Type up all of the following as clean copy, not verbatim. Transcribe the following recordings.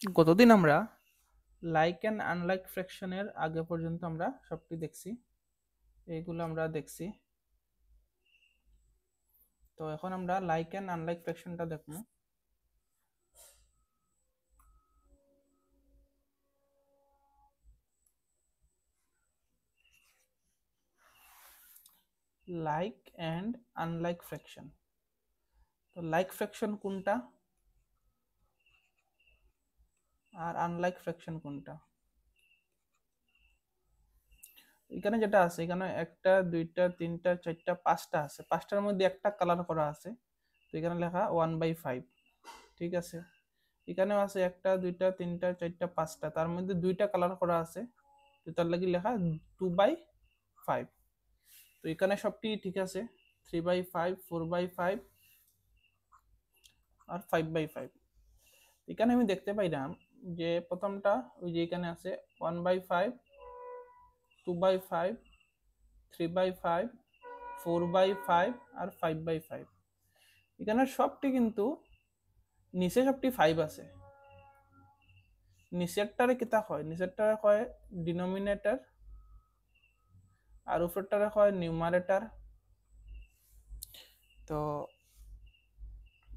গতদিন আমরা like and unlike ফ্র্যাকশনের আগে পর্যন্ত আমরা সবটি দেখছি, এইগুলো আমরা দেখছি। তো এখন আমরা লাইক অ্যান্ড আনলাইক ফ্র্যাকশনটা দেখব। Like and unlike fraction. তো লাইক ফ্র্যাকশন কোনটা আর আনলাইক ফ্র্যাকশন কোনটা? এখানে যেটা আছে, এখানে একটা দুইটা তিনটা চারটা পাঁচটা আছে, পাঁচটার মধ্যে একটা কালার করা আছে। তো এখানে লেখা 1/5, ঠিক আছে। এখানেও আছে একটা দুইটা তিনটা চারটা পাঁচটা, তার মধ্যে দুইটা কালার করা আছে, তো তার লাগি লেখা 2/5। তো এখানে সবটি ঠিক আছে, 3/5, 4/5 আর 5/5। এখানে আমি দেখতে পাইলাম যে প্রথমটা ওই যে এখানে আছে 1/5, 2/5, 3/5, 4/5 আর 5/5। এখানে সবটি কিন্তু নিচে সবটি 5 আছে। নিচেরটারে কিতা হয়, নিচেরটারে হয় ডিনোমিনেটর আর উপরটারে হয় নিউমারেটর। তো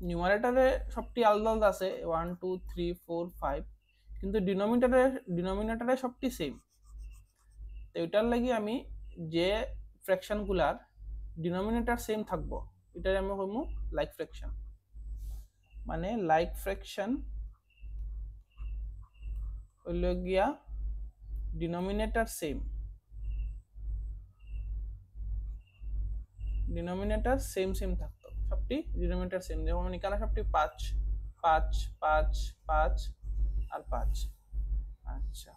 নিউমারেটরে সবটি আলাদা আলাদা আছে 1 2 3 4 5, কিন্তু ডিনোমিনেটরে সবটি সেম। তো এটার লাগি আমি যে ফ্র্যাকশনগুলার ডিনোমিনেটর সেম থাকবো এটার আমি কইমু লাইক ফ্র্যাকশন। মানে লাইক ফ্র্যাকশন হইল গিয়া denominator same, denominator same same থাকতো, সবটি ডিনোমিনেটর সেম। যেমন এখানে সবটি 5 5 5 5 আর 5। আচ্ছা,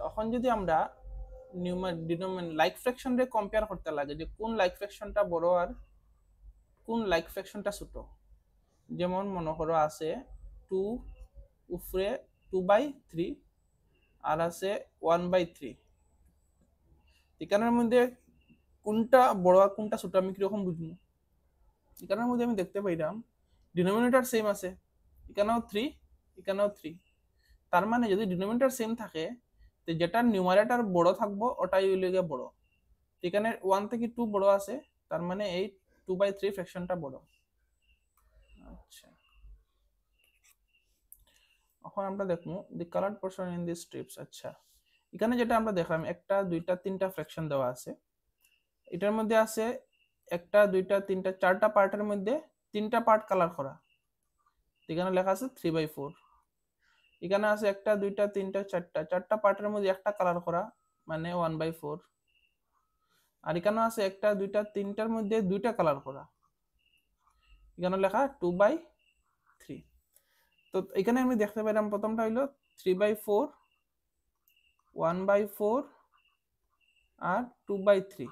এখন যদি আমরা লাইক ফ্র্যাকশন রে কম্পেয়ার করতে লাগে যে কোন লাইক ফ্র্যাকশনটা বড় আর কোন লাইক ফ্র্যাকশনটা ছোট। যেমন মনে করো আছে 2 উপরে 2/3 আর আছে 1/3। এখানের মধ্যে কোনটা বড় আর কোনটা ছোট আমি কিরকম বুঝবো? এখানের মধ্যে আমি দেখতে পাইলাম ডিনোমিনেটর সেম আছে, এখানেও 3 এখানেও 3। তার মানে যদি ডিনোমিনেটর সেম থাকে, তো যেটা নিউমারেটর বড় থাকবো ওটাই হইল গিয়ে বড়। এখানে 1 থেকে 2 বড় আছে, তার মানে এই 2/3 ফ্র্যাকশনটা বড়। আচ্ছা, এখন আমরা দেখবো the coloured portion in the strips. আচ্ছা, এখানে যেটা আমরা দেখলাম একটা দুইটা তিনটা ফ্র্যাকশন দেওয়া আছে, এটার মধ্যে আছে একটা দুইটা তিনটা চারটা পার্টের মধ্যে তিনটা পার্ট কালার করা। এখানে লেখা আছে 3/4। এখানে আছে একটা দুইটা তিনটা চারটা পার্টের মধ্যে একটা কালার করা, মানে 1/4। আর এখানে আছে একটা দুইটা তিনটার মধ্যে দুইটা কালার করা, এখানে লেখা 2/3। তো এখানে আমি দেখতে পেলাম প্রথমটা হইলো 3/4, 1/4 আর 2/3।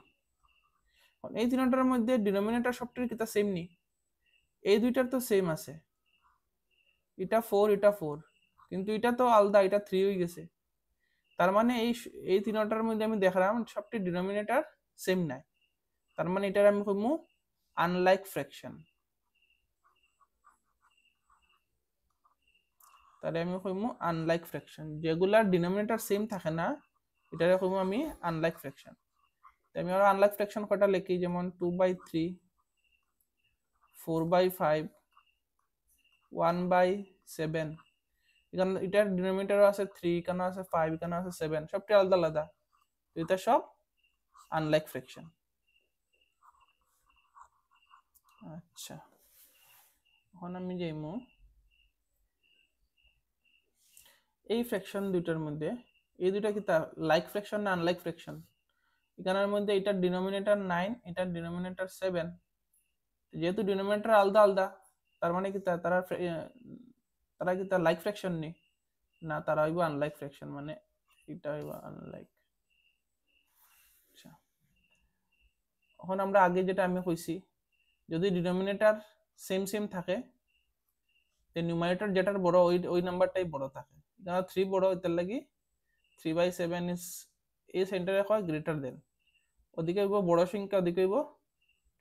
এই তিনটার মধ্যে ডিনোমিনেটর সবটির কিতা সেম নি? এই দুইটার তো সেম আছে, এটা 4 এটা 4, কিন্তু এটা তো আলাদা, এটা 3 হয়ে গেছে। তার মানে এই তিনটার মধ্যে আমি দেখলাম সবটি ডিনোমিনেটর সেম নাই। তার মানে এটার আমি কইমু আনলাইক ফ্র্যাকশন। তাহলে আমি কইমু আনলাইক ফ্র্যাকশন, যেগুলার ডিনোমিনেটর সেম থাকে না এটারে কইমু আমি আনলাইক ফ্র্যাকশন। আমি আরো আনলাইক ফ্র্যাকশন কটা লিখি, যেমন 2/3, 4/5, 1/7। এখানে এটার ডিনোমিনেটরও আছে 3, এখানে আছে 5, এখানে আছে 7, সবটি আলাদা আলাদা। তো এটা সব আনলাইক ফ্র্যাকশন। আচ্ছা, এখন আমি যাইমু এই ফ্র্যাকশন দুইটার মধ্যে, এই দুইটা কি তা লাইক ফ্র্যাকশন না আনলাইক ফ্র্যাকশন? এখানের মধ্যে এটার ডিনোমিনেটর 9, এটার ডিনোমিনেটর 7। যেহেতু ডিনোমিনেটর আলাদা আলাদা, তার মানে কি তারা কি তার লাইক ফ্র্যাকশন নেই না, তারা হইব আনলাইক ফ্র্যাকশন, মানে এটা হইব আনলাইক। আচ্ছা, এখন আমরা আগে যেটা আমি কইছি, যদি ডিনোমিনেটর সেম সেম থাকে, নিউমারেটর যেটার বড় ওই নাম্বারটাই বড় থাকে। এখানে 3 বড়, এটার লাগি 3/7 ইজ এই সেন্টারে হয় গ্রেটার দেন, ওদিকে হইব বড় সংখ্যা, ওদিকে হইব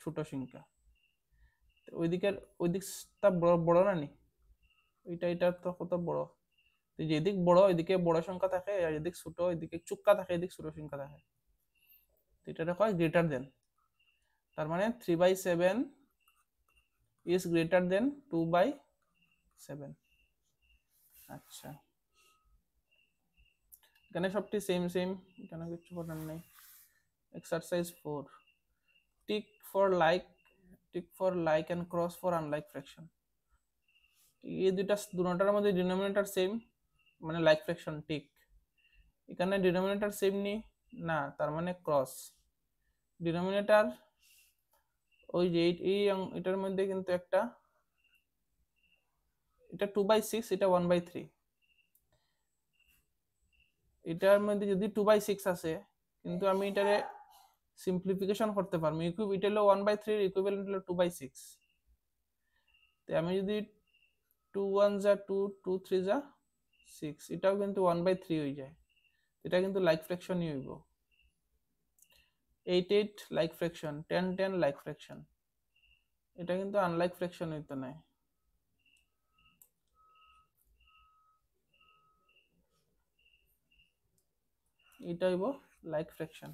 ছোট সংখ্যা। ওই দিকটা বড় বড় না নি, এটা তো কত বড়, তো যেদিক বড় ওইদিকে বড় সংখ্যা থাকে, আর যেদিক ছোট ওইদিকে চুক্কা থাকে, এদিক ছোট সংখ্যা থাকে, এটা হয় গ্রেটার দেন। তার মানে 3/7 ইজ গ্রেটার দেন 2/7। আচ্ছা, এখানে সবটি সেম সেম, এখানে কিছু করার নেই। Exercise 4, tick for like and cross for unlike fraction. এই দুটার মধ্যে ডিনোমিনেটর সেম, মানে লাইক ফ্র্যাকশন টিক। এখানে ডিনোমিনেটর সেম নি, না, তার মানে ক্রস। ডিনোমিনেটর ওই যে এটার মধ্যে কিন্তু একটা, এটা 2/6, এটা 1/3। এটার মধ্যে যদি 2/6 আছে, কিন্তু আমি এটারে সিম্পলিফিকেশন করতে পারবো, এটা হলো 1/3 ইকুইভ্যালেন্ট হলো 2/6। তো আমি যদি 2 1 যা 2, 2 3 যা 6, এটাও কিন্তু 1/3 হয়ে যায়, এটা কিন্তু লাইক ফ্র্যাকশনই হইব। 8 8 লাইক ফ্র্যাকশন, 10 10 লাইক ফ্র্যাকশন, এটা কিন্তু আনলাইক ফ্র্যাকশন হইতো না, এটা হইব like fraction.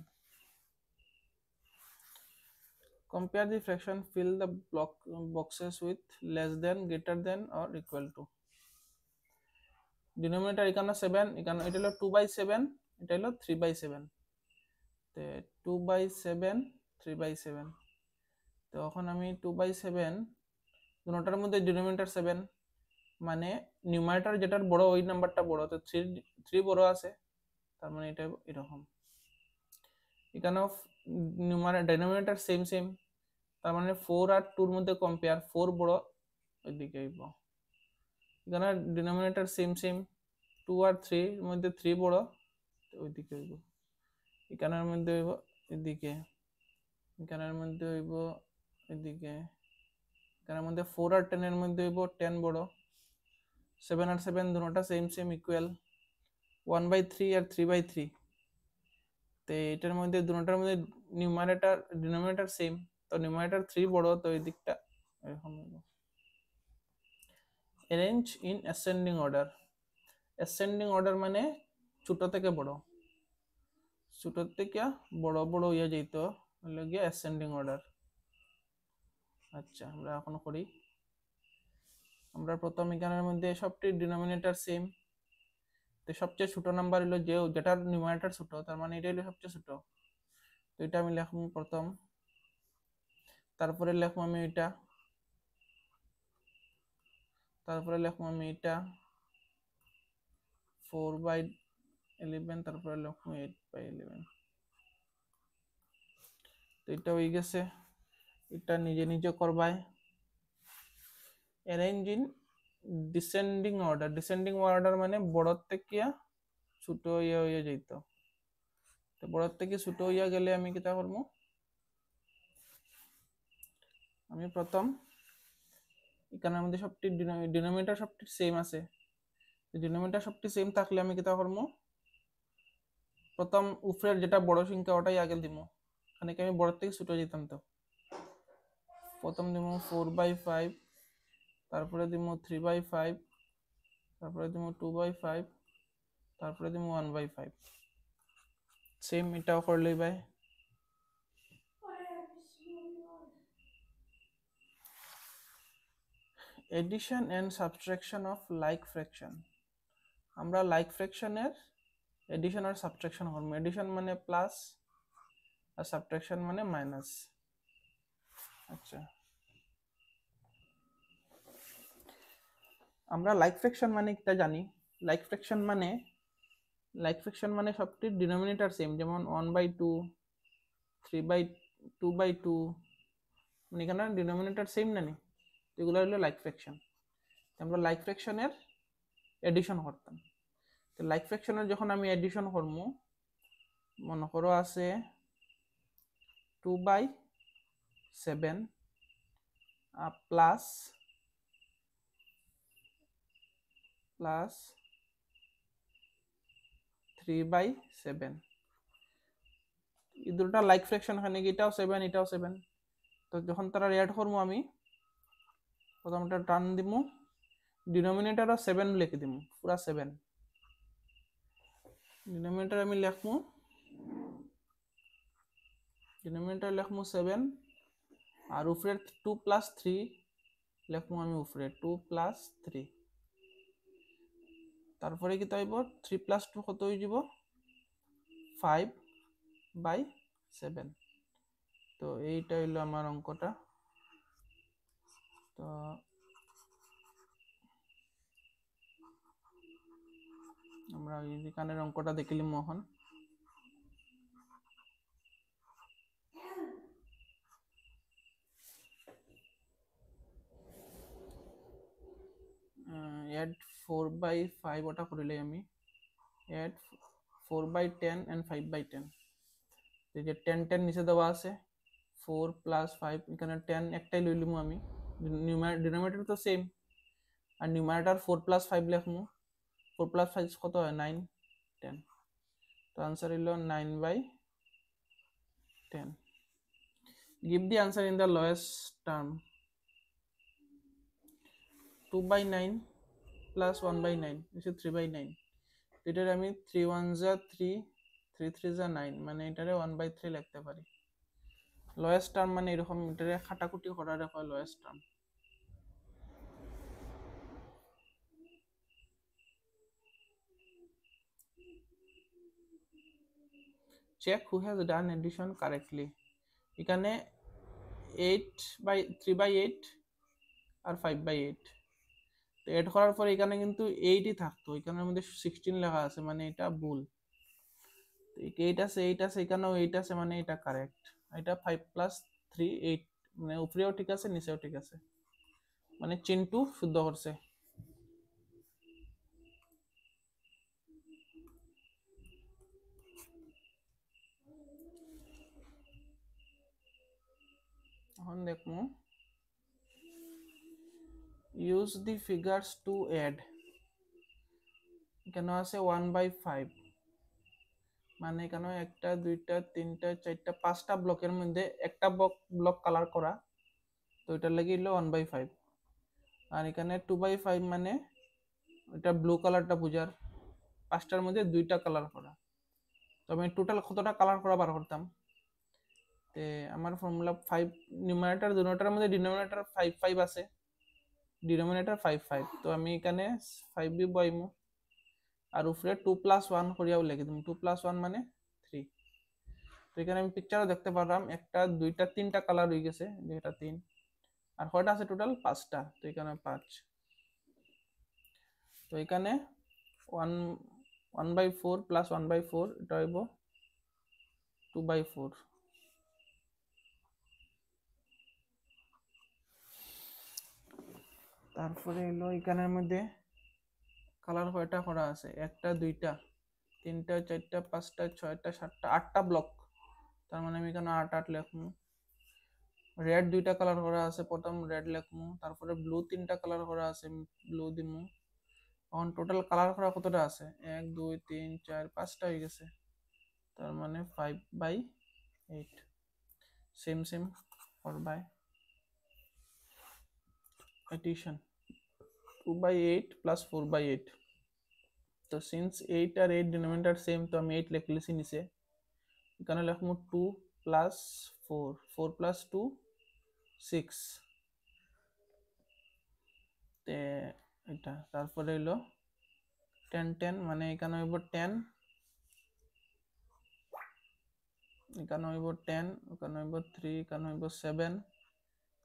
Compare the fraction, fill the boxes with less than, greater than or equal to. Denominator এখানে 7, এখানে এটা হলো 2/7, এটা হলো 3/7, তো 2/7 3/7। তো এখন আমি 2/7, দুটোটার মধ্যে ডিনোমিনেটর 7, মানে নিউমারেটর যেটার বড় ওই নাম্বারটা বড়, তো 3 বড় আছে, তার মানে এটা এরকম। এখানেও ডিনোমিনেটর সেম সেম, তার মানে 4 আর 2 এর মধ্যে কম্পেয়ার, 4 বড় ওইদিকে আইব। এখানে ডিনোমিনেটর সেম সেম, 2 আর 3 এর মধ্যে 3 বড়, ওইদিকে হইব। এখানের মধ্যে হইব এদিকে, এখানের মধ্যে হইব এদিকে, এখানের মধ্যে 4 আর 10 এর মধ্যে হইব 10 বড়, 7 আর 7 দুটোটা সেম সেম ইকুয়াল, 1/3 আর 3/3। তো এটার মধ্যে দুটোটার মধ্যে নিউমারেটর ডিনোমিনেটর সেম, তো নিউমারেটর 3 বড়, তো এই দিকটা এরকম হইব। Arrange in ascending order. Ascending order মানে ছোট থেকে বড়, ছোট থেকে বড় বড় হইয়া যেত, হলো গিয়ে অ্যাসেন্ডিং অর্ডার। আচ্ছা, আমরা এখন করি। আমরা প্রথম এখানের মধ্যে সবটি ডিনোমিনেটর সেম, তো সবচেয়ে ছোট নাম্বার হলো যেটার নিউমারেটর ছোট, তার মানে এটা হলো সবচেয়ে ছোট, তো এটা আমি লিখবো প্রথম, তারপরে লিখবো আমি এটা, তারপরে লিখবো আমি এটা 4/11, তারপরে লিখবো 8/11। তো এটা হয়ে গেছে, এটা নিজে নিজে করবাই। Arrange in descending order. Descending order মানে বড় থেকে ছোট হইয়া যাইতো, তো বড় থেকে ছোট হইয়া গেলে আমি কিতা করবো, আমি প্রথম এখানের মধ্যে সবটি ডিনোমিনেটর সবটি সেম আছে, ডিনোমিনেটর সবটি সেম থাকলে আমি কিতা করবো, প্রথম উপরের যেটা বড় সংখ্যা ওটাই আগে দিব, এখানে কি আমি বড় থেকে ছোট যেতাম, তো প্রথম দিব 4/5, তারপরে দিব 3/5, তারপরে দিব 2/5, তারপরে দিব 1/5। সেম এটাও করলেই ভাই। Addition and subtraction of like fraction. আমরা লাইক ফ্র্যাকশনের এডিশন আর সাবট্রাকশন করব। এডিশন মানে প্লাস আর সাবট্রাকশন মানে মাইনাস। আচ্ছা, আমরা লাইক ফ্র্যাকশন মানে কিটা জানি। লাইক ফ্র্যাকশন মানে সবটির ডিনোমিনেটর সেম, যেমন 1/2, 3/2/2, মানে এখানে ডিনোমিনেটর সেম না নি, এগুলো হলো লাইক ফ্র্যাকশন। আমরা লাইক ফ্র্যাকশনের এডিশন করতাম। তো লাইক ফ্র্যাকশনের যখন আমি এডিশন করবো, মনে করো আছে 2/7 প্লাস 3/7, এই দুটোটা লাইক ফ্র্যাকশন, এখানে এটাও 7 এটাও 7, তো যখন তারা অ্যাড করবো আমি, প্রথমটা টান দিমু, ডিনোমিনেটরও 7 লিখে দিমু, পুরা 7। ডিনোমিনেটর আমি লিখমু, ডিনোমিনেটর লিখমু 7, আর উপরে 2 + 3 লিখমু আমি উপরে 2 + 3। তারপরে কি তাইব 3 + 2 কত হয়ে যাব 5/7। তো এইটা হইলো আমার অঙ্কটা। তো আমরা এখানের অঙ্কটা দেখিলি মোহন। add 4/5 ওটা করিলে আমি add 4/10 and 5/10। এই যে 10 10 নিচে দেওয়া আছে, 4 + 5 এখানে 10 একটাই লইলিমু আমি, ডিনোমিনেটর তো সেম, আর নিউমারেটর 4 + 5 লিখমু, 4 + 5 কত হয় 9 10। তো আনসার হইল 9/10। give the answer in the lowest term। 2/9 plus 1/9 is 3/9। এটার আমি 3 1 যা 3, 3 3 যা 9, মানে এটারে 1/3 লিখতে পারি। লোয়েস্ট টার্ম মানে এরকম এটারে খাটাকুটি করার হয় lowest term. Check who has done addition correctly. এখানে 3/8 আর 5/8 এড করার পর এখানে কিন্তু 8ই থাকতো, এখানের মধ্যে 16 লেখা আছে, মানে এটা ভুল। 8 আছে, 8 আছে, এখানেও 8 আছে, মানে এটা কারেক্ট। এটা 5 + 3 8, মানে উপরেও ঠিক আছে নিচেও ঠিক আছে, মানে চিন্টু শুদ্ধ করছে। এখন দেখমু use the figures to add. এখানে আছে 1/5, মানে এখানে 1 2 3 4 5টা ব্লকের মধ্যে একটা ব্লক কালার করা, তো এটার লাগি হলো 1/5। আর এখানে 2/5 মানে এটা ব্লু কালারটা বুঝার, 5টার মধ্যে 2টা কালার করা। তো আমি টোটাল কতটা কালার করা বার করতাম, তে আমার ফর্মুলা 5, নিউমারেটর দুটোটার মধ্যে ডিনোমিনেটর 5 5 আছে, ডিনোমিনেটর 5 5, তো আমি এখানে 5 বি বইমু, আর উপরে 2 + 1 করিয়াও লিখে দিমু, 2 + 1 মানে 3। তো এখানে আমি পিকচারও দেখতে পারলাম 1 2 3টা কালার হয়ে গেছে, যেটা 3, আর কয়টা আছে টোটাল 5টা, তো এখানে 5। তো এখানে 1 1/4 + 1/4 এটা হইব 2/4। তারপরে হলো এখানের মধ্যে কালার কয়টা করা আছে, 1 2 3 4 5 6 7 8টা ব্লক, তার মানে আমি এখানে 8 8 লিখমু। রেড 2টা কালার করা আছে, প্রথম রেড লিখমু, তারপরে ব্লু 3টা কালার করা আছে, ব্লু দিমু। এখন টোটাল কালার করা কতটা আছে 1 2 3 4 5টা হয়ে গেছে, তার মানে 5/8। সেম সেম করবাই এডিশন 2/8 + 4/8। তো সিন্স 8 আর 8 ডিনোমিনেটর সেম, তো আমি 8 লিখলেছি নিচে। এখানে লিখমু 2 + 4, 4 + 2 6, তে এটা তারপরে হলো 10 10, মানে এখানে হইব 10, এখানে হইব 10, এখানে হইব 3, এখানে হইব 7,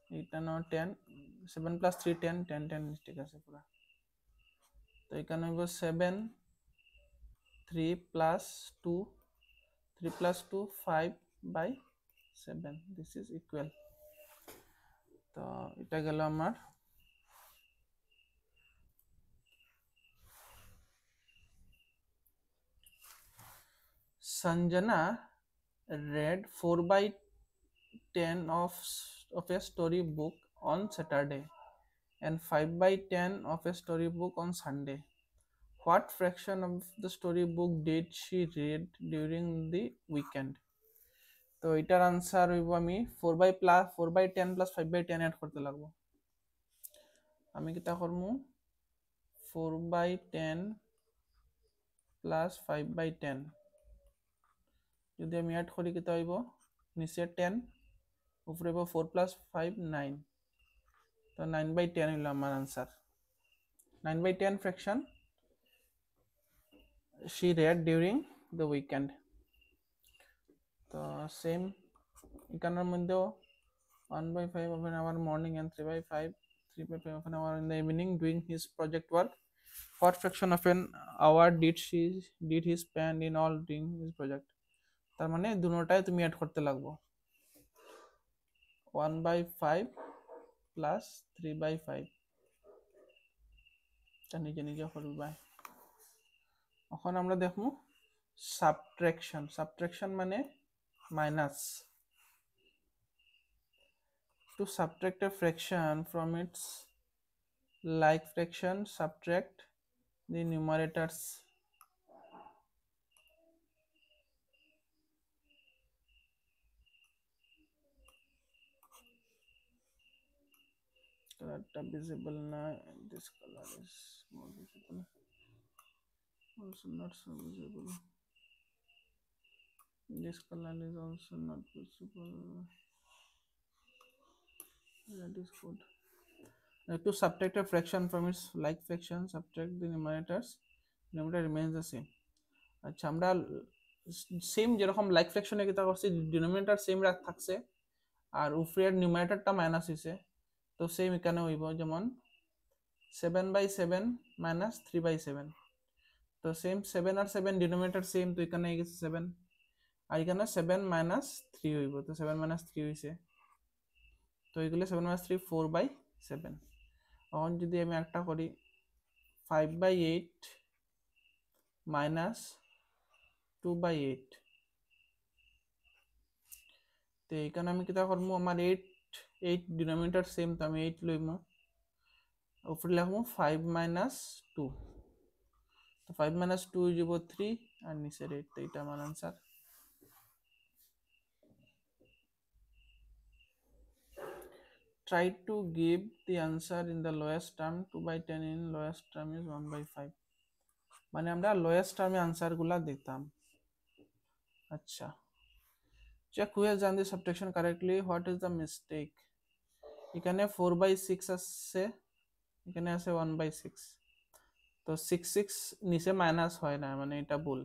এখানেও 10, 7 + 3 10 10 10 ঠিক আছে পুরা। তো এখানে হইব 7, 3 + 2, 3 + 2 5/7, দিস ইজ ইকুয়াল। তো এটা গেল আমার Sanjana read 4/10 of a story book on Saturday and 5/10 of a story book on Sunday. What fraction of the story book did she read during the weekend? তো এটার আনসার হইব আমি 4/10 + 5/10 add করতে লাগবো। আমি কিতা করমু 4/10 প্লাস 5/10 যদি আমি অ্যাড করি কিতা হইব নিচে 10 উপরে 4 প্লাস 5 9 তো 9/10 হইল আমার answer 9/10 fraction she read during the weekend তো সেম এখানের মধ্যেও 1/5 of an hour morning and 3/5 of an hour in the evening doing his project work. What fraction of an hour did he spend in all doing his project? তার মানে দুটোটাই তুমি add করতে লাগবো 1/5 plus 3/5 তা নিজে নিজে করবা এখন আমরা দেখবো সাবট্রাকশন মানে minus to subtract a fraction from its like fraction subtract the numerators color visible now this color is more visible also not so visible this color is also not visible that is good to subtract a fraction from its like fraction subtract the numerators numerator remains the same আচ্ছা আমরা same যেরকম like ফ্র্যাকশনে কিতা করছি denominator same থাকছে আর উপরের নিউমারেটরটা minus হইছে তো same এখানে হইব যেমন 7/7 মাইনাস 3/7 তো সেম 7 আর 7 ডিনোমিনেটর সেম তো এখানে হয়ে গেছে 7 আর এখানে 7 মাইনাস 3 হইব তো 7 মাইনাস 3 হইছে তো এগুলো 7 মাইনাস 3 4/7 এখন যদি আমি একটা করি 5/8 মাইনাস 2/8 তো এখানে আমি কিতা করবো আমার 8 ডিনোমিনেটর সেম তো আমি 8 লইমু উপরে লিখবো 5 মাইনাস 2 তো 5 মাইনাস 2 যাব 3 আর নিচের 8 তো এটা আমার answer try to give the answer in the lowest term 2/10 in lowest term is 1/5 মানে আমরা lowest টার্মে आंसर গুলা দিতাম আচ্ছা check who has done the subtraction correctly what is the mistake এখানে 4/6 আছে এখানে আছে 1/6 তো 6 নিচে মাইনাস হয় না মানে এটা ভুল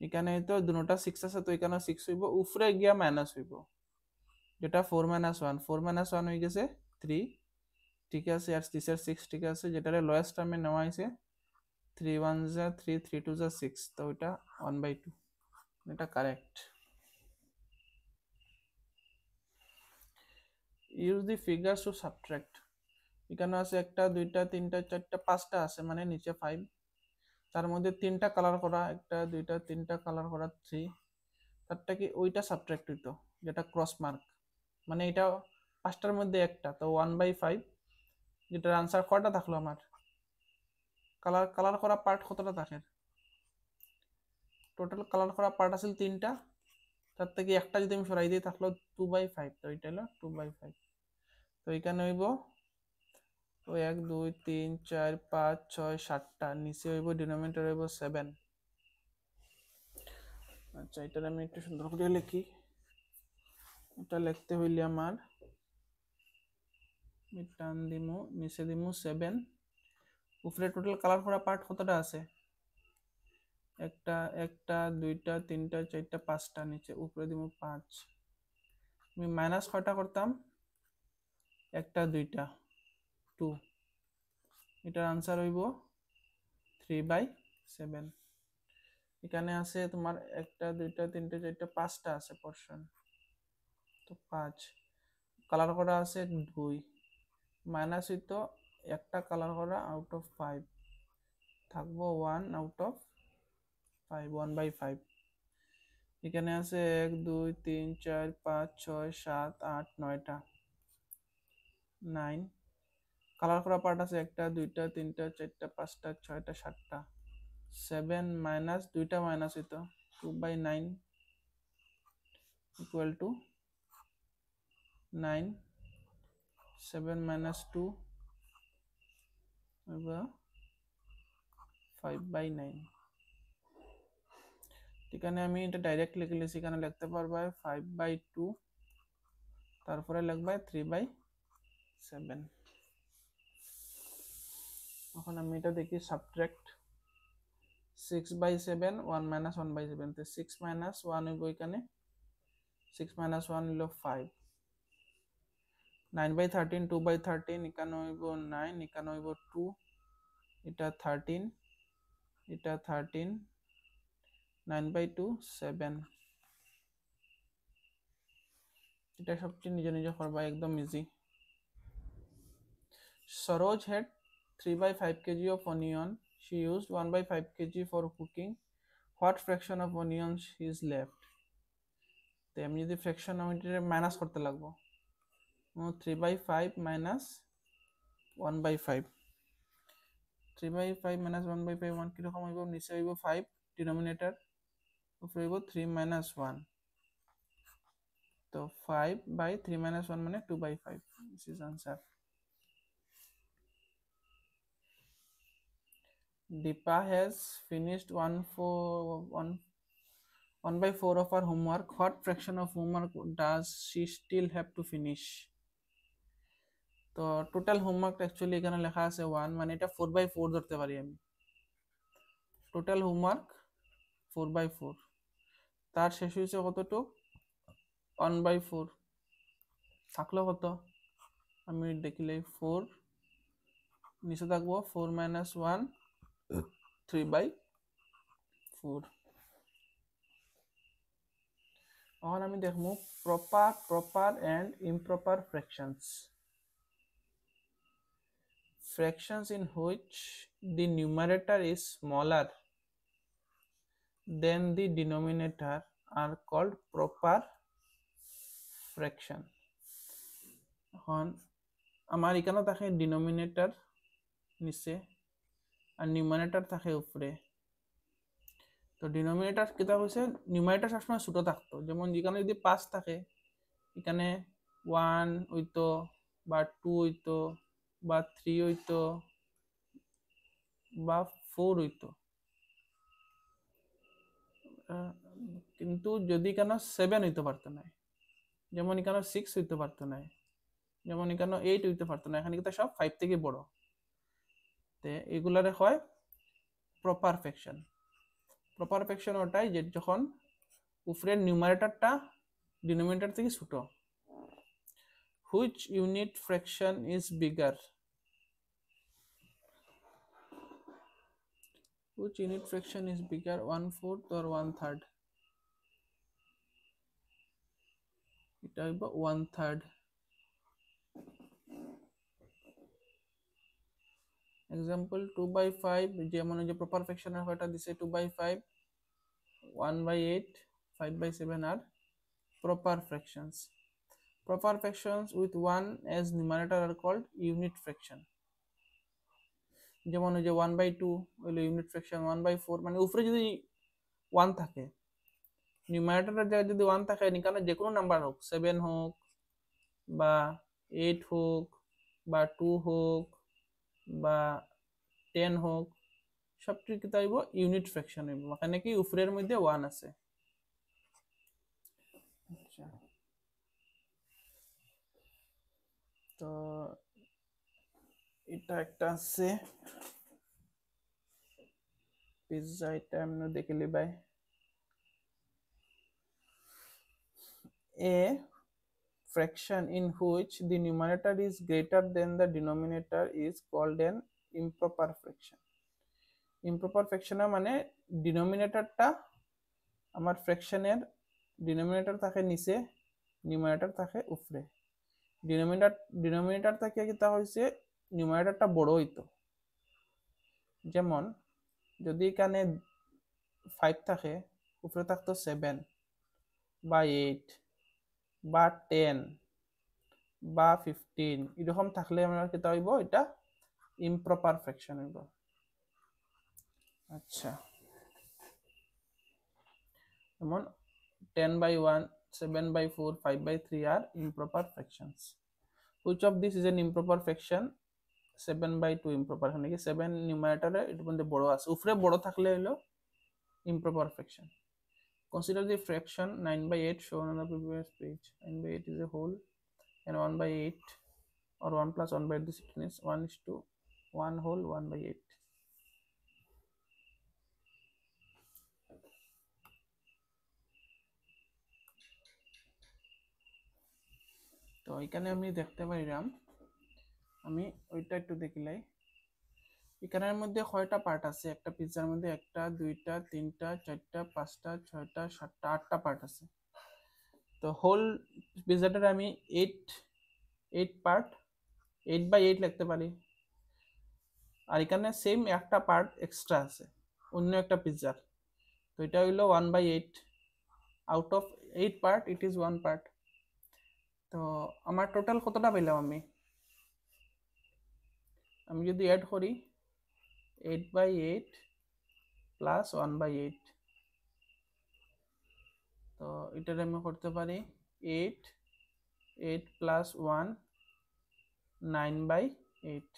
এখানে তো দুটোটা 6 আছে তো এখানে 6 হইব উপরে গিয়া মাইনাস হইব যেটা 4 - 1 4 - 1 হয়ে গেছে 3 ঠিক আছে আর 6 ঠিক আছে যেটা লোয়েস্ট টার্মে নেওয়া হয়েছে 3 1 যা 3 3 2 যা 6 তো এটা 1/2 এটা correct use the figures to subtract এখানে আছে একটা দুইটা তিনটা চারটা পাঁচটা আছে মানে নিচে 5 তার মধ্যে তিনটা কালার করা একটা দুইটা তিনটা কালার করা 3 তারটা কি ওইটা সাবট্রাক্ট হইতো যেটা ক্রস মার্ক মানে এটা পাঁচটার মধ্যে একটা তো 1/5 যেটার আনসার কয়টা থাকলো আমার কালার করা পার্ট কতটা থাকে টোটাল কালার করা পার্ট আছে তিনটা তার থেকে একটা যদি আমি সরাই দিই থাকলো 2/5 তো এটা হলো 2/5 তো এখানে হইব তো 1 2 3 4 5 6 7টা নিচে হইব ডিনোমিনেটর হইব 7 আচ্ছা এটা আমি একটু সুন্দর করে লিখি এটা লিখতে হইলে আমার টান দিমু নিচে দিমু 7 উপরে টোটাল কালার করা পার্ট কতটা আছে একটা একটা দুইটা তিনটা চারটা পাঁচটা নিচে উপরে দিমু 5 আমি মাইনাস কয়টা করতাম একটা দুইটা 2 এটার আনসার হইব 3/7 এখানে আছে তোমার একটা দুইটা তিনটা চারটা পাঁচটা আছে পোরশন তো 5 কালার করা আছে 2 মাইনাস হইতো একটা কালার করা আউট অফ 5 থাকবো 1 আউট অফ 5 1/5 এখানে আছে 1 2 3 4 5 6 7 8 9টা 9 কালার করা পার্ট আছে একটা দুইটা তিনটা চারটা পাঁচটা ছয়টা সাতটা 7 মাইনাস দুইটা মাইনাস হইতো 2/9 ইকুয়াল টু 9 7 - 2 5/9। এখানে আমি এটা ডাইরেক্ট লিখে লিখছি, এখানে লিখতে পারবা 5/2, তারপরে লিখবা 3/7। এখন আমি এটা দেখি সাবট্রাক্ট 6/7, 1 - 1/7, তো 6 - 1 হইব এখানে, 6 - 1 হলো 5। 9/13, 2/13, এখানে হইব 9, এখানে হইব 2, এটা 13, এটা 13, 9/2 7। এটা সবচেয়ে নিজে নিজে করবা, একদম easy. Saroj had 3/5 kg of onion. She used 1/5 kg for cooking. What fraction of onions is left? তো আমি যদি ফ্র্যাকশন আমি মাইনাস করতে লাগবো, 3/5 minus 1/5, 3/5 minus 1/5, 1 কিরকম হইব, নিচে হইব 5 ডিনোমিনেটর, উপরে হইব 3 minus 1, তো 5/3 minus 1 মানে 2/5। This is answer. Deepa has finished 1/4 of her homework. What fraction of homework does she still have to finish? তো টোটাল হোমওয়ার্ক অ্যাকচুয়ালি এখানে লেখা আছে 1, মানে এটা 4/4 ধরতে পারি আমি। টোটাল হোমওয়ার্ক 4/4, তার শেষ হয়েছে কতটুক, 1/4 থাকলো কত, আমি দেখিলে 4, নিচে থাকবো 4 minus 1, 3/4। এখন আমি দেখবো proper and improper fractions. Fractions in which the numerator is smaller than the denominator are called proper fraction. এখন আমার এখানে থাকে ডিনোমিনেটর নিচে আর নিউমারেটর থাকে উপরে। তো ডিনোমিনেটর কিতা হইছে, নিউমারেটর সবসময় ছোট থাকতো, যেমন এখানে যদি 5 থাকে, এখানে 1 হইতো বা 2 হইতো বা 3 হইতো বা 4 হইতো, কিন্তু যদি কেন 7 হইতে পারতো না, যেমন এখানে 6 হইতে পারতো না, যেমন এখানে 8 হইতে পারতো না, এখানে কিন্তু সব 5 থেকে বড়। তো এগুলারে হয় প্রপার ফ্র্যাকশন। প্রপার ফ্র্যাকশন ওটাই যে যখন উপরের নিউমারেটরটা ডিনোমিনেটর থেকে ছোট। Which unit fraction is bigger? Which unit fraction is bigger, 1/4 or 1/3? এটা হইব 1/3। এক্সাম্পল 2/5, যেমন যে প্রপার ফ্র্যাকশনের হয়টা দিছে 2/5, 1/8, 5/7 আর proper fractions. Proper fractions with 1 as numerator are called unit fraction. যেমন যে 1/2 হলো ইউনিট ফ্র্যাকশন, 1/4 মানে উপরে যদি 1 থাকে, নিউমারেটরের জায়গায় যদি 1 থাকে, এখানে যে কোনো নাম্বার হোক, 7 হোক বা 8 হোক বা 2 হোক বা 10 হোক, সবটি কি তাইব ইউনিট ফ্র্যাকশন হইব, মানে কি উপরের মধ্যে 1 আছে। আচ্ছা, তো এটা একটা আছে পিজ্জা, এটা আমরা দেখে লিবাই। A fraction in which the numerator is greater than the denominator is called an improper fraction. Improper fraction মানে ডিনোমিনেটরটা আমার ফ্র্যাকশনের ডিনোমিনেটর থাকে নিচে, নিউমারেটর থাকে উপরে। ডিনোমিনেটর থেকে কিতা হইছে নিউমারেটরটা বড় হইতো, যেমন যদি এখানে 5 থাকে, উপরে থাকতো 7 বা 8 বা 10 বা 15, এরকম থাকলে আমরা কিতা হইব, এটা ইমপ্রপার ফ্র্যাকশন হইব। আচ্ছা, যেমন 10/1, 7/4, 5/3 are improper fractions. Which of this is an improper fraction? 7/2 improper, এখানে কি 7 নিউমারেটরে এর মধ্যে বড় আছে, উপরে বড় থাকলে হলো improper fraction. Consider the fraction 9/8 shown on the previous page. 9/8 is a whole and 1/8 or 1 plus 1/8 the thickness 1:1 whole 1/8. তো এখানে আমি দেখতে পাইলাম, আমি ওইটা একটু দেখিলাই, এখানের মধ্যে কয়টা পার্ট আছে, একটা পিজ্জার মধ্যে একটা, দুইটা, তিনটা, চারটা, পাঁচটা, ছয়টা, সাতটা, আটটা পার্ট আছে। তো হোল পিজ্জাটার আমি 8 পার্ট 8/8 লিখতে পারি। আর এখানে সেম একটা পার্ট এক্সট্রা আছে অন্য একটা পিজ্জার, তো এটা হইলো 1/8, out of 8 part it is 1 part. তো আমার টোটাল কতটা পেলাম, আমি যদি অ্যাড করি 8/8 প্লাস 1/8, তো এটার আমি করতে পারি 8 প্লাস 1 9/8।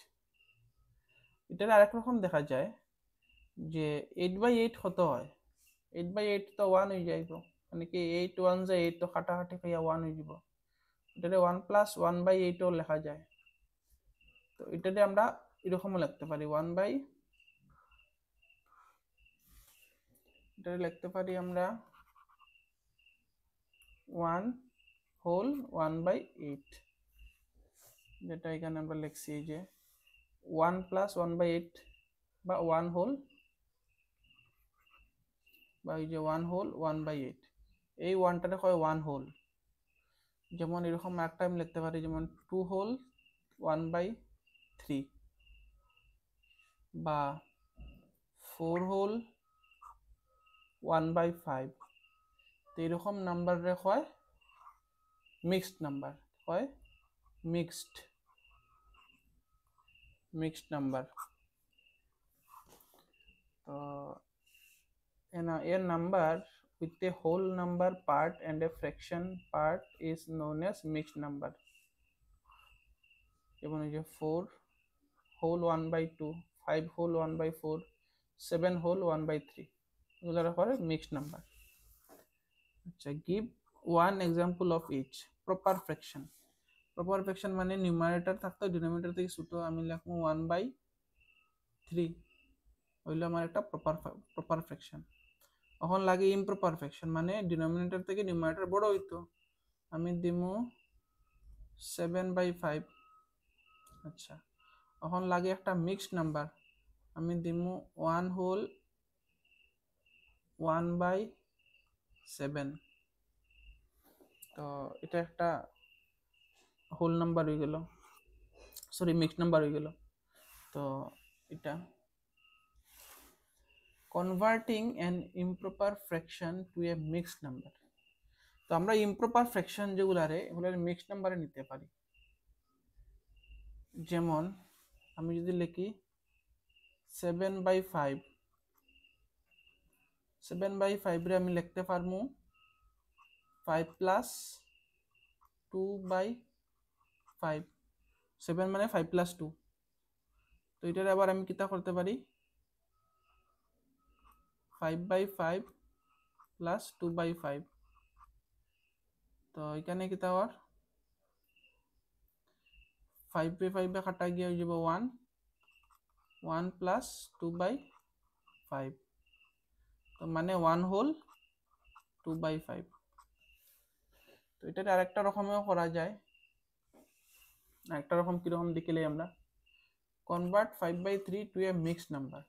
এটার আরেক রকম দেখা যায় যে 8/8 কত হয়, 8/8 তো 1 হয়ে যাইব, মানে কি 8 1 যে 8 তো কাটাকাটি খাইয়া 1 হয়ে যাব, এটারে 1 প্লাস 1/8 ও লেখা যায়। তো এটারে আমরা এরকমও লিখতে পারি এটারে লিখতে পারি আমরা 1 হোল 1/8, যেটা এখানে আমরা লিখছি যে 1 প্লাস 1/8 বা 1 হোল বা এই যে 1 হোল 1/8, এই 1টারে হয় 1 হোল। যেমন এরকম একটা আমি লিখতে পারি যেমন 2 হোল 1/3 বা 4 হোল 1/5। তো এরকম নাম্বারে হয় মিক্সড নাম্বার, হয় মিক্সড নাম্বার। তো a number with a whole number part and a fraction part is known as mixed number. যেমন এই যে 4 whole 1/2, 5 whole 1/4, 7 whole 1/3, এগুলো করে মিক্সড নাম্বার। আচ্ছা, give one example of each. Proper fraction মানে numerator থাকতো denominator থেকে ছোট, আমি লিখবো 1/3 হইলো আমার একটা প্রপার ফ্র্যাকশন। এখন লাগে ইমপ্রপার ফ্র্যাকশন, মানে ডিনোমিনেটর থেকে নিউমারেটর বড় হইতো, আমি দিমু 7/5। আচ্ছা, এখন লাগে একটা মিক্সড নাম্বার, আমি দিমু 1 হোল 1/7। তো এটা একটা হোল নাম্বার হয়ে গেল, সরি মিক্সড নাম্বার হয়ে গেল। তো এটা converting an improper fraction to a mixed number. তো আমরা ইমপ্রপার ফ্র্যাকশন যেগুলারে এগুলার মিক্সড নাম্বারে নিতে পারি। যেমন আমি যদি লিখি 7/5, 7/5 রে আমি লিখতে পারবো 5 প্লাস 2/5, 7 মানে 5 প্লাস 2। তো এটার আবার আমি কিতা করতে পারি 5/5 প্লাস 2/5। তো এখানে কিতা হওয়ার 5/5 কাটা গিয়ে হয়ে যাব 1 প্লাস 2/5, তো মানে 1 হোল 2/5। তো এটা আরেকটা রকমেও করা যায়, আরেকটা রকম কিরকম দেখিলে আমরা convert 5/3 to a mixed number.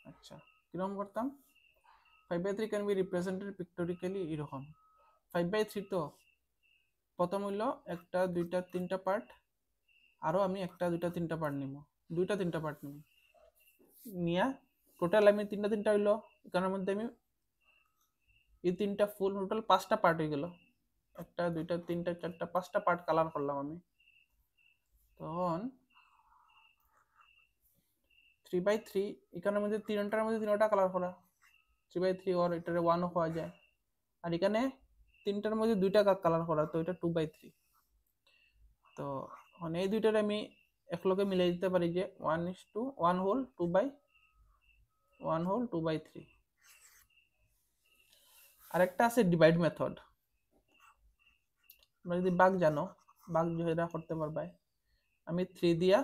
আচ্ছা, কিরকম করতাম, 5/3 ক্যান বি রিপ্রেজেন্টেড পিক্টোরিক্যালি এরকম। 5/3 তো প্রথম হইল একটা, দুইটা, তিনটা পার্ট, আরও আমি একটা, দুইটা, তিনটা পার্ট নিব, দুইটা, তিনটা পার্ট নিব, নিয়া টোটাল আমি তিনটা হইলো, এখানের মধ্যে আমি এই তিনটা ফুল টোটাল 5টা পার্ট হয়ে গেল, একটা, দুইটা, তিনটা, চারটা, 5টা পার্ট কালার করলাম আমি। তখন 3/3 এখানের মধ্যে তিনটা কালার করা, 3/3 ওর এটারে 1ও পাওয়া যায়, আর এখানে তিনটার মধ্যে দুইটা কালার করা, তো এটা 2/3। তো এখন এই দুইটার আমি একলগে মিলাই দিতে পারি যে 1 হোল 2/3। আরেকটা আছে ডিভাইড মেথড। তোমরা যদি ভাগ জানো, ভাগ যেটা করতে পারবাই। আমি 3 দিয়া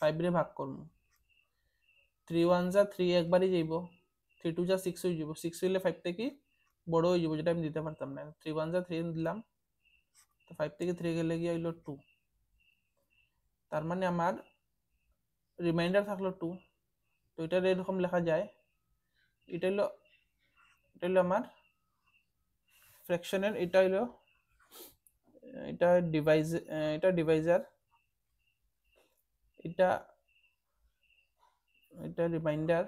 5 রে ভাগ করবো। 3 1 যা 3 একবারই যাইব, 3 2 যা 6 হয়ে যাব, 6 হইলে 5 থেকে বড় হয়ে যাব, যেটা আমি দিতে পারতাম না। 3 1 যা 3 দিলাম, তো 5 থেকে 3 গেলে গিয়ে হইলো 2। তার মানে আমার রিমাইন্ডার থাকলো 2। তো এটা এরকম লেখা যায়, এটা হলো আমার ফ্র্যাকশনের, এটা হলো এটা ডিভাইজার, এটা রিমাইন্ডার,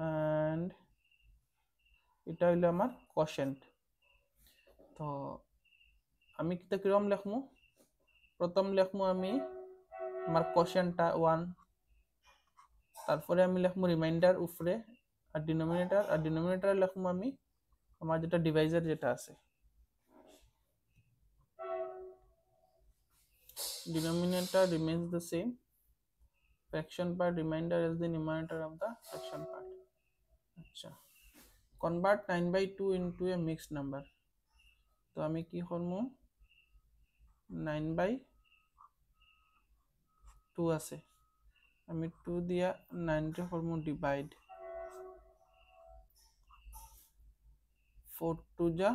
এন্ড এটা হলো আমার কোশেন্ট। তো আমি কিরকম লিখমু? প্রথম লিখমু আমি আমার কোশেন্টটা 1, তারপরে আমি লিখমু রিমাইন্ডার উপরে আর ডিনোমিনেটর লিখমু আমি আমার যেটা ডিভাইজার যেটা আছে। Denominator remains the same. Fraction part remainder is the numerator of the fraction part. আচ্ছা, convert 9/2 into a mixed number. তো আমি কি করবো? 9/2 আছে, আমি 2 দিয়া 9 কে করবো ডিভাইড। 4 2 যা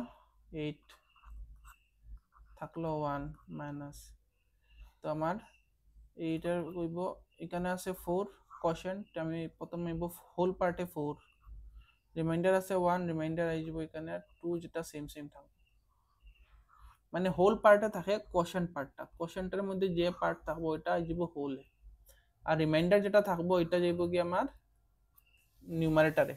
8 থাকলো 1 মাইনাস। তো আমার এইটার কইব এখানে আছে 4 কোশেন্ট, আমি প্রথমে নেব হোল পার্টে 4, রিমাইন্ডার আছে 1, রিমাইন্ডার আই যাব এখানে 2, যেটা সেম থাকবে। মানে হোল পার্টে থাকে কোশেন্ট পার্টটা, কোশেন্টের মধ্যে যে পার্ট থাকবো এটা আই যাব হোলে, আর রিমাইন্ডার যেটা থাকবো এটা যাইব কি আমার নিউমারেটরে।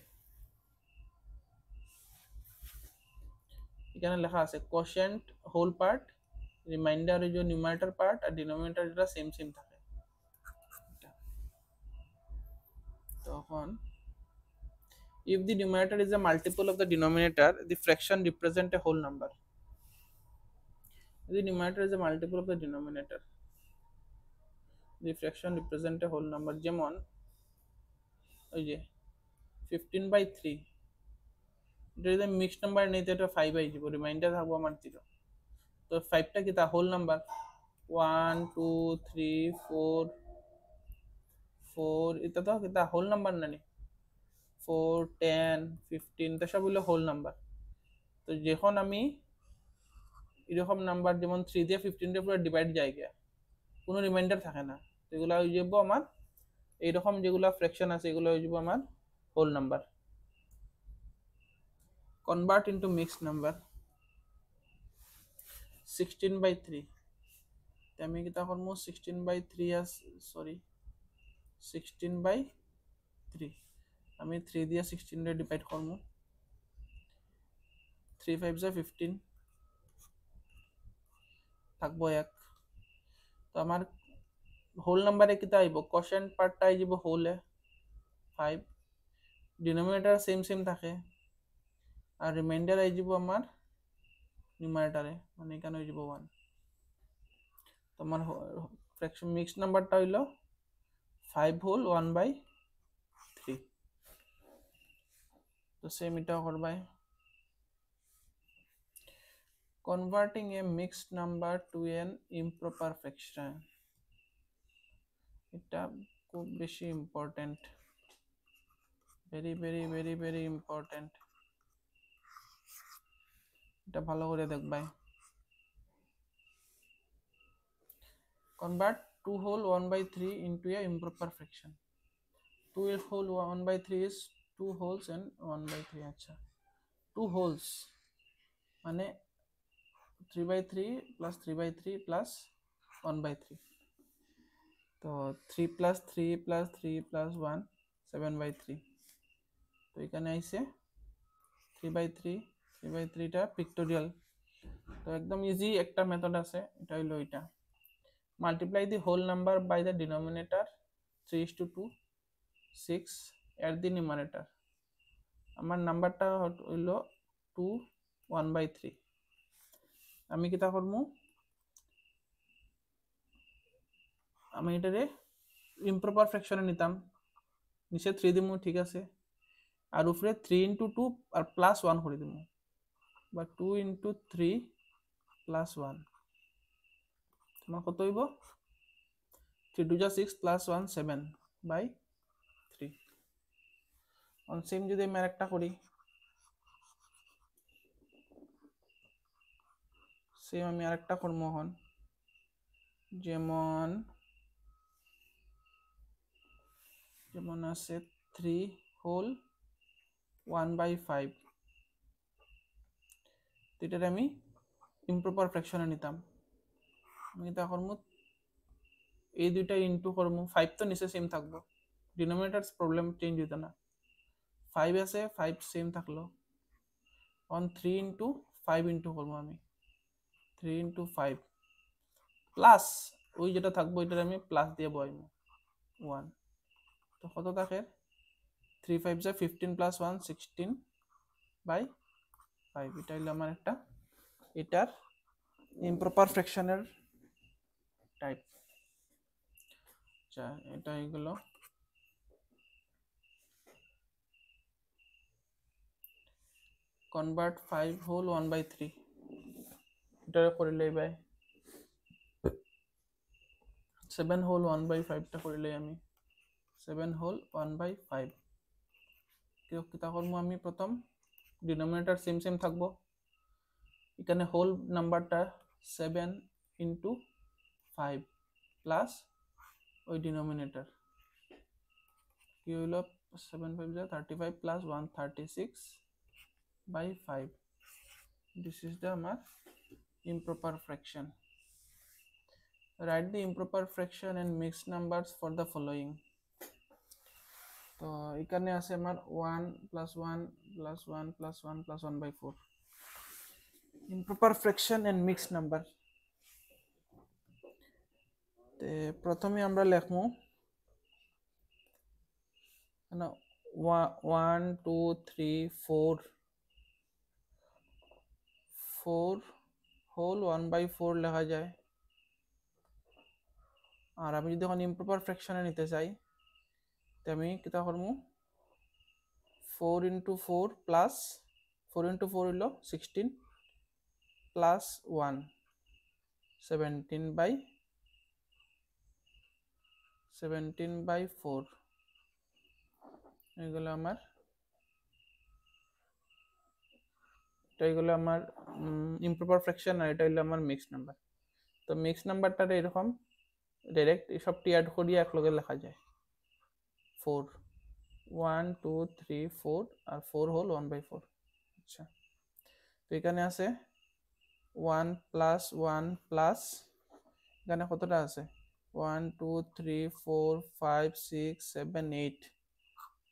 এখানে লেখা আছে কোশেন্ট হোল পার্ট, রিমাইন্ডার যে নিউমারেটর পার্ট, আর ডিনোমিনেটর যেটা সেম থাকে। তখন if the numerator is a multiple of the denominator, the fraction represent a whole number. If the numerator is a multiple of the denominator, the fraction represent a whole number. যেমন ওই যে 15/3, এটা যদি mixed number নেই তো এটা 5 I যাব, reminder থাকবো আমার 0। তো 5টা কি তা হোল নাম্বার? 1 2 3 4 4 এটা তো কি তা হোল নাম্বার না? 4 10 15 তো সব হলো হোল নাম্বার। তো যখন আমি এরকম নাম্বার যেমন 3 দিয়ে 15 এর পুরো ডিভাইড যায় গিয়া, কোনো রিমাইন্ডার থাকে না, এগুলা হয়ে যাব আমার এইরকম যেগুলা ফ্র্যাকশন আছে এগুলো হয়ে যাব আমার whole number. Convert into mixed number 16/3, আমি কি তা করব 16/3 সরি 16/3, আমি 3 দিয়ে 16 রে ডিভাইড করব, 3 5 যা 15 থাকবো 1। তো আমার হোল নাম্বারে কি আইব? কোশেন্ট পার্টটা আই যাব হোলে 5, ডিনোমিনেটর সেম থাকে, আর রিমাইন্ডার আই যাব আমার নিউমারেটরে, মানে এখানে হয়ে যাব 1। তো আমার ফ্র্যাকশন মিক্সড নাম্বারটা হইল 5 হোল 1/3। তো সেম এটাও করবাই। Converting a mixed number to an improper fraction, এটা খুব বেশি ইম্পর্টেন্ট, ভেরি ইম্পর্টেন্ট, এটা ভালো করে দেখবাই। Convert 2 whole 1/3 into a improper fraction. 2 whole 1/3 is 2 wholes and 1/3। আচ্ছা, 2 wholes মানে 3/3 plus 3/3 plus 1/3। তো 3 plus 3 plus 3 plus 1 7/3। তো এখানে আইছে 3/3 টা পিক্টোরিয়াল। তো একদম ইজি একটা মেথড আছে, এটা হইলো এটা, multiply the whole number by the denominator 3:2 6 at the numerator. আমার নাম্বারটা হইলো 2 1/3। আমি কিতা করবো আমি এটারে ইমপ্রপার ফ্র্যাকশনে নিতাম, নিচে 3 দিমু, ঠিক আছে, আর উপরে 3 ইন্টু 2 আর প্লাস 1 করে দিমু, বা 2 ইন্টু 3 প্লাস 1, তোমার কত হইব 3 2 যা 6 প্লাস 1 7 বাই 3। অন সেম যদি আমি আরেকটা করি, সেম আমি আরেকটা করব এখন, যেমন যেমন আছে 3 হোল 1/5, এটারে আমি ইমপ্রপার ফ্র্যাকশনে নিতাম। আমি এটা করব, এই দুইটা ইনটু করব, 5 তো নিচে সেম থাকবো, ডিনোমিনেটর প্রবলেম চেঞ্জ হইতো না, 5 আছে 5 সেম থাকলো, অন 3 ইন্টু 5 ইন্টু করবো আমি, 3 ইন্টু 5 প্লাস ওই যেটা থাকবো এটার আমি প্লাস দিয়ে বসাইবো 1, তো কত থাকে 3 5 যা 15 প্লাস 1 16 বাই 5। এটা হলো আমার একটা এটার ইমপ্রপার ফ্র্যাকশনের টাইপ। আচ্ছা, এটা এগুলো কনভার্ট 5 হোল 1/3, এটা করিলেই বাই 7 হোল 1/5টা করিলেই আমি 7 হোল 1/5। কিতা করবো আমি প্রথম ডিনোমিনেটর সেম সেম থাকবো, এখানে হোল নাম্বারটা 7 ইন্টু 5 প্লাস ওই ডিনোমিনেটর কি হইল 7 5 যা 35 plus 136 by 5. This is the আমার improper fraction. Write the improper fraction and mixed numbers for the following. তো এখানে আছে আমার 1 plus 1 plus 1 plus 1 plus 1/4. Improper fraction and mixed number. তে প্রথমে আমরা লিখবো 1 2 3 4 4 হোল 1/4 লেখা যায়। আর আমি যদি এখন ইমপ্রপার ফ্র্যাকশনে নিতে চাই, তো আমি কিতা করবো 4 ইন্টু 4 প্লাস 4 ইন্টু 4 হইল 16 প্লাস 1 17 বাই 4, এগুলো আমার এটা এগুলো আমার ইমপ্রপার ফ্র্যাকশন, আর এটা হইলো আমার মিক্সড নাম্বার। তো মিক্সড নাম্বারটা এরকম ডাইরেক্ট সবটি অ্যাড করিয়ে একলগে লেখা যায় 4 1 2 3 4 আর 4 হোল 1/4। আচ্ছা, তো এখানে আছে 1 প্লাস 1 প্লাস এখানে কতটা আছে 1 2 3 4 5 6 7 8,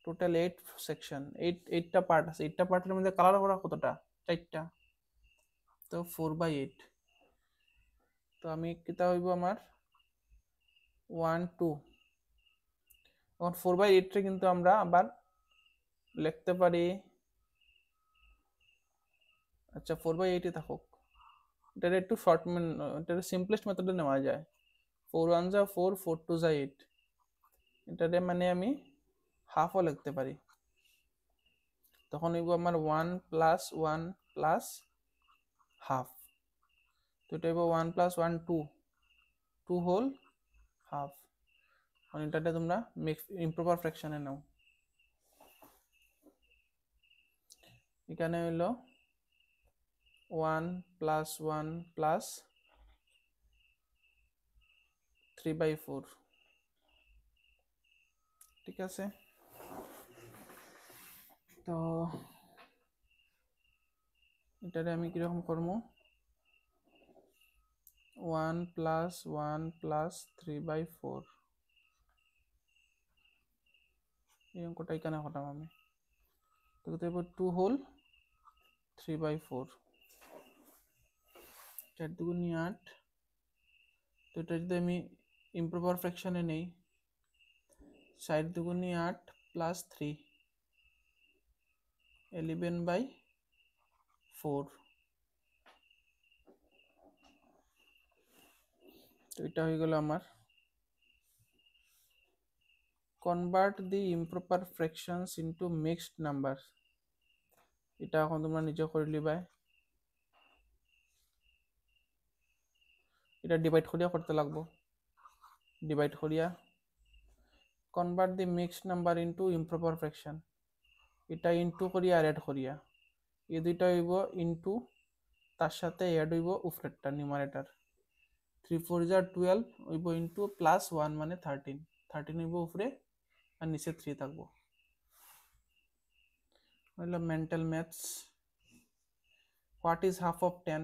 টোটাল 8 সেকশন, 8টা পার্ট আছে। 8টা পার্টের মধ্যে কালার করা কতটা 4টা, তো 4/8। তো আমি কিতা হইব আমার 1 2, এখন 4/8 কিন্তু আমরা আবার লিখতে পারি, আচ্ছা 4/8 থাকুক, এটা একটু শর্ট এটা সিম্পলেস্ট মেথডে নেওয়া যায়, 4 1 যা 4 4 2 যা 8, এটারে মানে আমি হাফও লিখতে পারি, তখন হইব আমার 1 প্লাস 1 প্লাস হাফ, তো এটা হইব 1 প্লাস 1 2 2 হোল হাফ। মানে এটাতে তোমরা ইমপ্রপার ফ্র্যাকশনে নাও, এখানে হইল 1 প্লাস 1 প্লাস 3/4, ঠিক আছে। তো এটারে আমি কিরকম করবো 1 প্লাস 1 প্লাস 3/4, এই অঙ্কটা এখানে ঘটাম আমি, তো কত হইব 2 হোল 3/4, 4 দুগুণে 8। তো এটা যদি আমি ইমপ্রপার ফ্র্যাকশনে নেই 4 দুগুণে 8 প্লাস 3 11/4, তো এটা হয়ে গেল আমার convert the improper fractions into mixed numbers. এটা এখন তোমরা নিজে করে লিবা, এটা ডিভাইড করিয়া করতে লাগবো, ডিভাইড করিয়া convert the mixed number into improper fraction, এটা ইনটু করিয়া আর এড করিয়া, এই দুইটা হইব ইনটু, তার সাথে এড হইব উপরেরটা নিউমারেটর, 3 4 যা 12 হইব ইনটু প্লাস 1 মানে 13, 13 হইব উপরে আর নিচে 3 থাকবো। হইল mental maths. What is half of 10,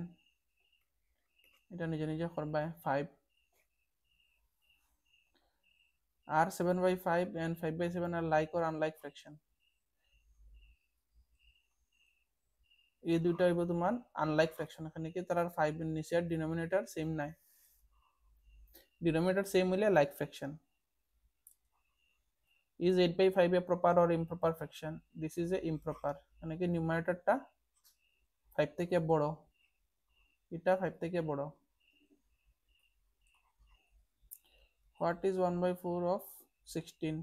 এটা নিজে নিজে করবা, 5 আর 7/5 and 5/7 are like or unlike fraction, এই দুইটা হইব তোমার আনলাইক ফ্র্যাকশন, এখানে কি তার 5 এর নিচে আর ডিনোমিনেটর সেম নাই, ডিনোমিনেটর সেম হইলে like fraction. is 8/5 a proper or improper fraction, this is a improper, মানে কি নিউমারেটরটা 5 থেকে বড়, এটা 5 থেকে বড়। what is 1/4 of 16,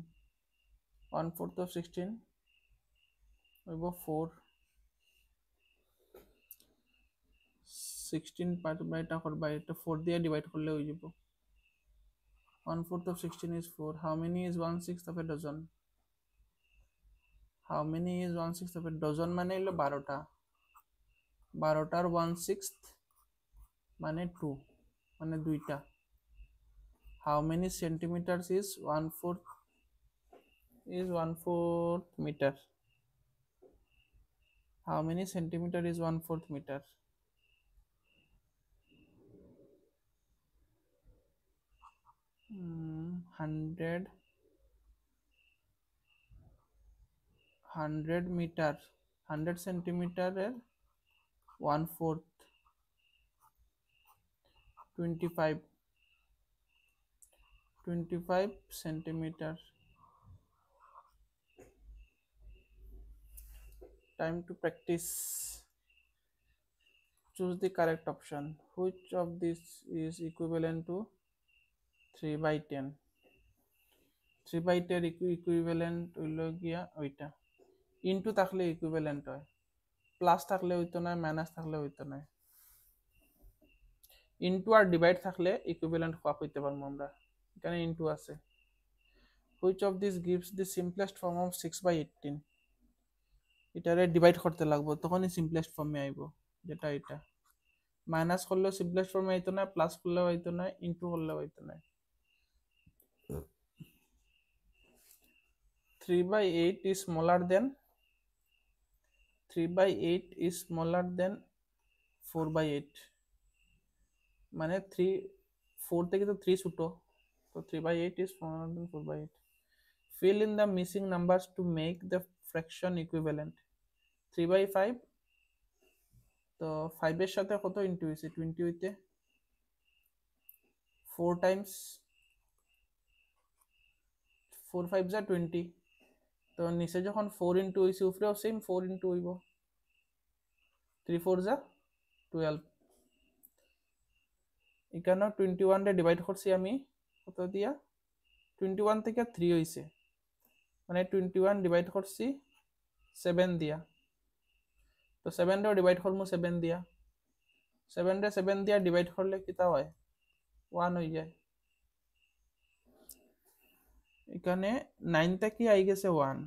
1/4 of 16 হইব 4, 16 পার্ট বাই এটা করবা, এটা 4 দিয়ে ডিভাইড করলে হয়ে যাব, 1/4 of 16 is 4, how many is 1/6 of a dozen, how many is 1/6 of a dozen মানে হলো 12টা, 12টার 1/6 মানে 2 মানে দুইটা। how many centimeters is 1/4 meter, how many centimeter is 1/4 meter, 100 metre, 100 সেন্টিমিটারের 1/4 25 centimetre. time to practice, choose the correct option, which of this is equivalent to 3/10, 3/10 equivalent হইল গিয়া ওইটা, into থাকলে ইকুইভ্যালেন্ট হয়, প্লাস থাকলে হইতো না, মাইনাস থাকলে হইতো না, ইনটু আর ডিভাইড থাকলে ইকুইভ্যালেন্ট হওয়া হইতে পারবো আমরা, এখানে ইনটু আছে। which of this gives the simplest form of 6/18, এটারে ডিভাইড করতে লাগবো তখনই সিম্পলেস্ট ফর্মে আইব, যেটা এটা, মাইনাস করলেও সিম্পলেস্ট ফর্মে আইতো না, প্লাস করলেও আইতো না, ইনটু করলেও আইতো না। 3/8 is smaller than 3/8 is smaller than 4/8, মানে 4 থেকে তো 3 ছোট, তো 3/8 is smaller than 4/8, fill in the missing numbers to make the fraction equivalent, 3/5 তো 5 এর সাথে কত ইনটু হইছে 20 হইতে 4 টাইমস 4 5 যা 20, তো নিচে যখন 4 ইনটু হইছে উপরেও সেম 4 ইনটু হইব, 3 4 যা 12, এখানে 21 রে ডিভাইড করছি আমি কত দিয়া, 21 থেকে 3 হইছে, মানে 21 ডিভাইড করছি 7 দিয়া, তো 7 রে ডিভাইড করমু 7 দিয়া, 7 রে 7 দিয়া ডিভাইড করলে কিতা হয় 1 হয়ে যায়, এখানে 9 থেকে আই গেছে 1,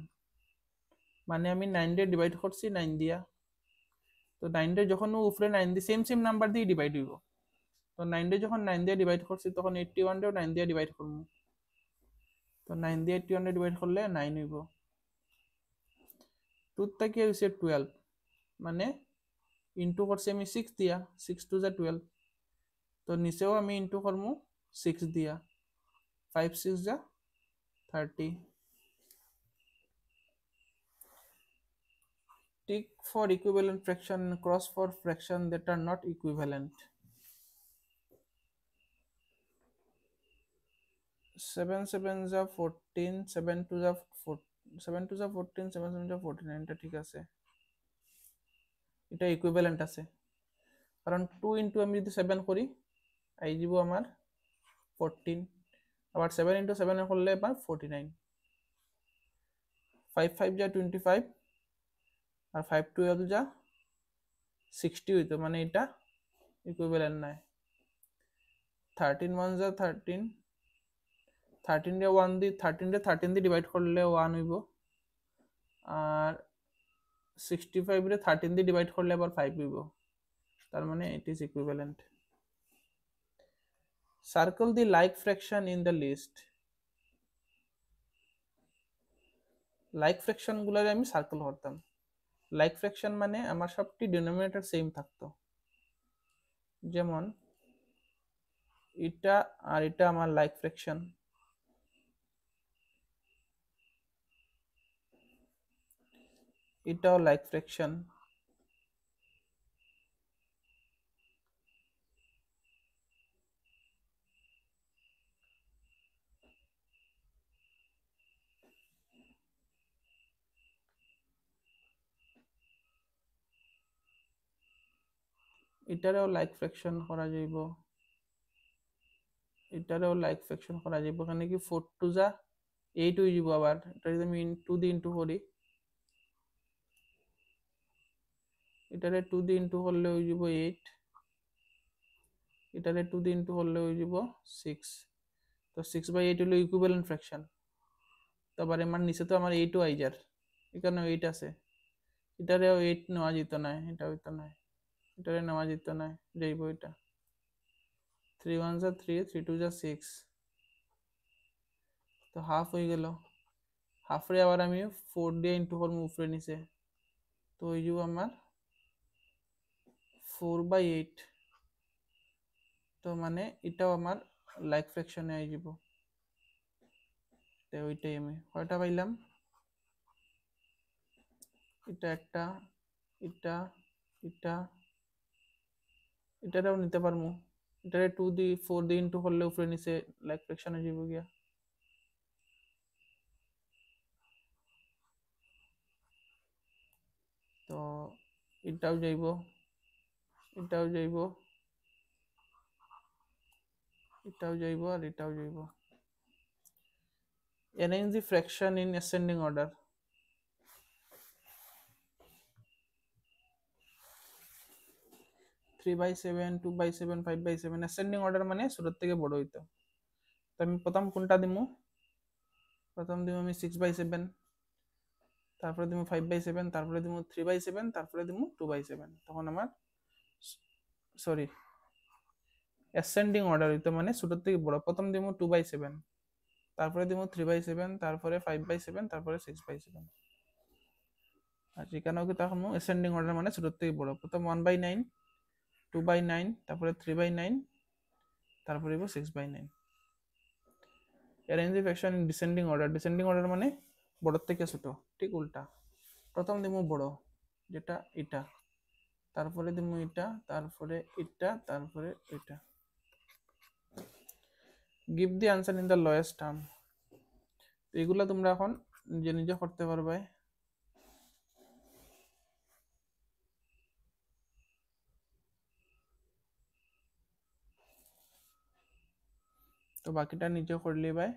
মানে আমি 9 রে ডিভাইড করছি 9 দিয়া, তো 9 রে যখন উপরে 9 দি সেম নাম্বার দিয়ে ডিভাইড হইব, তো 9 রে যখন 9 দিয়ে ডিভাইড করছি তখন 81 রেও 9 দিয়ে ডিভাইড করবো, তো 9 দিয়ে 81 রে ডিভাইড করলে 9 হইব, 2 থেকে হইছে 12, মানে ইনটু করছি আমি 6 দিয়া, 6 2 যা 12, তো নিচেও আমি ইনটু করমু 6 দিয়া, 5 6 যা 30, tick for equivalent fraction and cross for fraction that are not equivalent, 7 7 যা 14, 7 2 যা 7 2 যা 14, 7 7 যা 49, এটা ঠিক আছে, এটা ইকুইভ্যালেন্ট আছে, কারণ 2 ইনটু আমি যদি 7 করি আই যাব আমার 14, আবার 7 ইনটু 7 করলে আবার 49, 5 5 যা 25 আর 5 12 যা 60 হইতো, মানে এটা ইকুইভ্যালেন্ট নাই। 13 1 যা 13, 13 রে 1 দি 13 রে 13 দি ডিভাইড করলে 1 হইব, আর 65 রে 13 দি ডিভাইড করলে আবার 5 হইব, তার মানে it is equivalent. Circle the like fraction in the list. Like fraction গুলারে আমি সার্কেল করতাম। লাইক ফ্র্যাকশন মানে আমার সবটি ডিনোমিনেটর সেম থাকতো, যেমন এটা আর এটা আমার লাইক ফ্র্যাকশন, এটাও লাইক ফ্র্যাকশন, এটারেও লাইক ফ্র্যাকশন করা যাইব, এটারেও লাইক ফ্র্যাকশন করা যাইব। এখানে কি 4 2 যা 8 হয়ে যাব, আবার এটা যদি আমি 2 দিয়ে ইনটু করি, এটারে 2 দিয়ে ইনটু করলে হয়ে যাব 8, এটারে 2 দিয়ে ইনটু করলে হয়ে যাব 6। তো 6/8 হলো ইকুইভ্যালেন্ট ফ্র্যাকশন। তো আবার এর নিচে তো আমার 8ও আইজার, এখানে 8 আছে, এটারেও 8 নেওয়া যেত না, এটা হইতো না, এটারে নেওয়া যেত না, যাইব এটা। 3 1 যা 3, 3 2 যা 6, তো হাফ হয়ে গেল। হাফরে আবার আমি 4 দিয়ে ইনটু করবো উপরে নিচে, তো হয়ে যাব আমার 4/8। তো মানে এটাও আমার লাইক ফ্র্যাকশনে হয়ে যাব। তো ওইটাই আমি কয়টা পাইলাম, এটা একটা, এটা, এটা, এটাটাও নিতে পারবো, এটারে 2 দিয়ে 4 দিয়ে ইনটু করলে উপরে নিচে লাইক ফ্র্যাকশনে যাব গিয়া। তো এটাও যাইব, এটাও যাইব, এটাও যাইব, আর এটাও যাইব। Arrange the fraction in ascending order. 3/7, 2/7, 5/7 ascending order মানে ছোট থেকে বড় হইতো। তো আমি প্রথম কোনটা দিমু, প্রথম দিমু আমি 6/7, তারপরে দিমু 5/7, তারপরে দিমু 3/7, তারপরে দিমু 2/7। তখন আমার সরি অ্যাসেন্ডিং অর্ডার হইতো, মানে ছোট থেকে বড়। প্রথম দিমু 2/7, তারপরে দিমু 3/7, তারপরে 5/7, তারপরে 6/7। আর এখানেও কি তখন অ্যাসেন্ডিং অর্ডার মানে ছোট থেকে বড়। প্রথম 1/9, 2/9, তারপরে 3/9, তারপরে 6/9। Arrange the fraction in descending order. Descending order মানে বড় থেকে ছোট, ঠিক উল্টা। প্রথম দিমু বড়, যেটা এটা, তারপরে দিমু এটা, তারপরে এটা, তারপরে এটা। Give the answer in the lowest term. এগুলো তোমরা এখন নিজে নিজে করতে পারবে। তো বাকিটা নিজে করলে ভাই,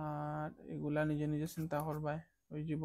আর এগুলা নিজে নিজে চিন্তা করবাই হয়ে যাব।